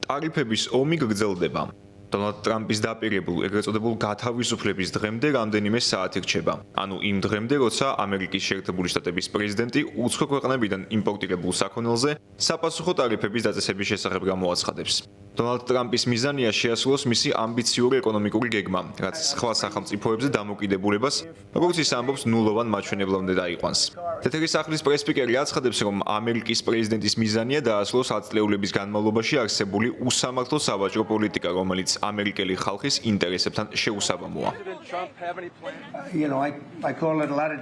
ტარიფების ომი გრძელდება. დონალდ ტრამპის დაპირებულ ეგრეთ წოდებულ გათავისუფლების დღემდე რამდენიმე საათი რჩება. ანუ იმ დღემდე, როცა ამერიკის შეერთებული შტატების პრეზიდენტი უცხო ქვეყნებიდან იმპორტირებულ საქონელზე საპასუხო ტარიფების დაწესების შესახებ გამოაცხადებს. დონალდ ტრამპის მიზანია შეასრულოს მისი ამბიციური ეკონომიკური გეგმა, რაც სხვა სახელმწიფოებზე დამოკიდებულებას, როგორც ის ამბობს, ნულოვან მაჩვენებლამდე დაიყვანს. თეთრი სახლის პრესპიკერი აცხადებს, რომ ამერიკის პრეზიდენტის მიზანია დაასრულოს 10 წლეულების განმავლობაში არსებული უსამართლო სავაჭრო პოლიტიკა, რომელიც ამერიკელი ხალხის ინტერესებთან შეუსაბამოა.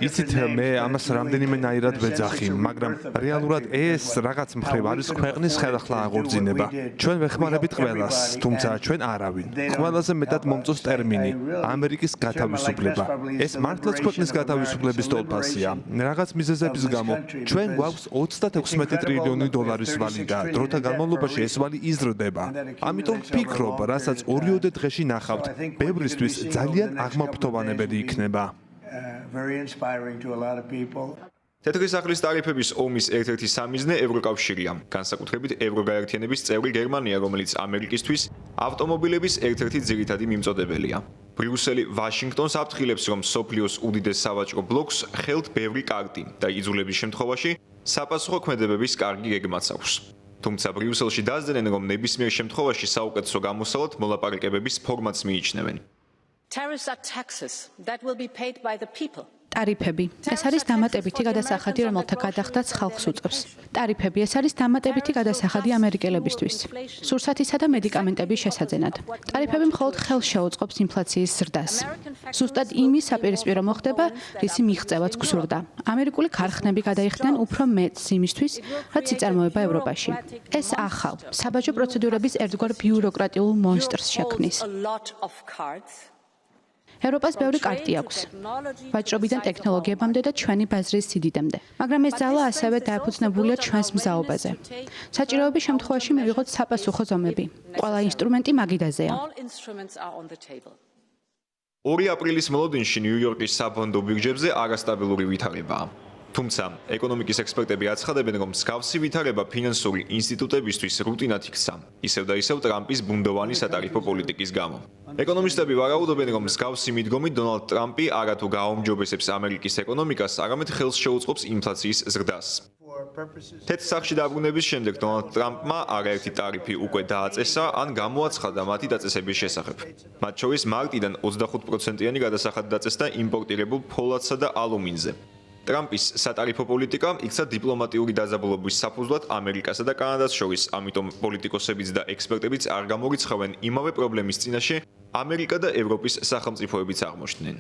იცით, მე ამას რამდენიმენაირად ვეძახი, მაგრამ რეალურად ეს რაღაც მხრივ არის ქვეყნის ხელახლა აღორძინება. ჩვენ ვეხმარებით ყველას, თუმცა ჩვენ არავინ. ყველაზე მეტად მომწონს ტერმინი ამერიკის გათავისუფლება. ეს მართლაც ქვეყნის გათავისუფლების თვალსაზრისია. რაღაც მიზეზების გამო ჩვენ გვაქვს 36 ტრილიონი დოლარის ვალი და დროთა განმავლობაში ეს ვალი იზრდება. ამიტომ ვფიქრობ, რასაც ორიოდე დღეში ნახავთ, ბევრისთვის ძალიან აღმაფრთოვანებელი იქნება. თეთრი სახლის ტარიფების ომის ერთ-ერთი სამიზნე ევროკავშირია, განსაკუთრებით ევროგაერთიანების წევრი გერმანია, რომელიც ამერიკისთვის ავტომობილების ერთ-ერთი ძირითადი მიმწოდებელია. ბრიუსელი ვაშინგტონს აფრთხილებს, რომ სოფლიოს უდიდეს სავაჭრო ბლოკს ხელთ ბევრი კარტი და იძულების შემთხვევაში საპასუხო ქმედებების კარგი გეგმაც აქვს. თუმცა ბრიუსელში დასძენენ, რომ ნებისმიერ შემთხვევაში საუკეთესო გამოსავალად მოლაპარაკებების ფორმატს მიიჩნევენ. ტარიფები. ეს არის დამატებითი გადასახადი, რომელთა გადახდაც ხალხს უწევს. ტარიფები. ეს არის დამატებითი გადასახადი ამერიკელებისთვის. სურსათისა და მედიკამენტების შესაძენად. ტარიფები მხოლოდ ხელს შეუწყობს ინფლაციის ზრდას. ზუსტად იმის საპირისპირო მოხდება, რისი მიღწევაც გსურდა. ამერიკული ქარხნები გადაიხდნენ უფრო მეტს იმისთვის, რაც იწარმოება ევროპაში. ეს ახალ, საბაჟო პროცედურების ერთგვარ ბიუროკრატიულ მონსტრს შექმნის. ევროპას ბევრი კარტი აქვს. ვაჭრობიდან ტექნოლოგიებამდე და ჩვენი ბაზრის სიდიდემდე. მაგრამ ეს ძალა ასევე დაეფუძნებულია ჩვენს მზაობაზე. საჭიროების შემთხვევაში მივიღოთ საპასუხო ზომები. ყველა ინსტრუმენტი მაგიდაზეა. 2 აპრილის მოლოდინში ნიუ-იორკის საფონდო ბირჟებზე არასტაბილური ვითარებაა. თუმცა, ეკონომიკის ექსპერტები აცხადებენ, რომ მსგავსი ვითარება ფინანსური ინსტიტუტებისთვის რუტინად იქცა, ისევ და ისევ ტრამპის ბუნდოვანი სატარიფო პოლიტიკის გამო. ეკონომისტები ვარაუდობენ, რომ მსგავსი მიდგომით დონალდ ტრამპი არათუ გააუმჯობესებს ამერიკის ეკონომიკას, არამედ ხელს შეუწყობს ინფლაციის ზრდას. თეთრ სახლში დაბრუნების შემდეგ დონალდ ტრამპმა არაერთი ტარიფი უკვე დააწესა ან გამოაცხადა მათი დაწესების შესახებ. მათ შორის მარტიდან 25%-იანი გადასახადი დაწესდა იმპორტირებულ ფოლადსა და ალუმინზე. ტრამპის სატარიფო პოლიტიკა იქცა დიპლომატიური დაძაბულობის საფუძვლად ამერიკასა და კანადას შორის, ამიტომ პოლიტიკოსებიც და ექსპერტებიც არ გამორიცხავენ იმავე პრობლემის წინაშე ამერიკა და ევროპის სახელმწიფოებიც აღმოჩნდნენ.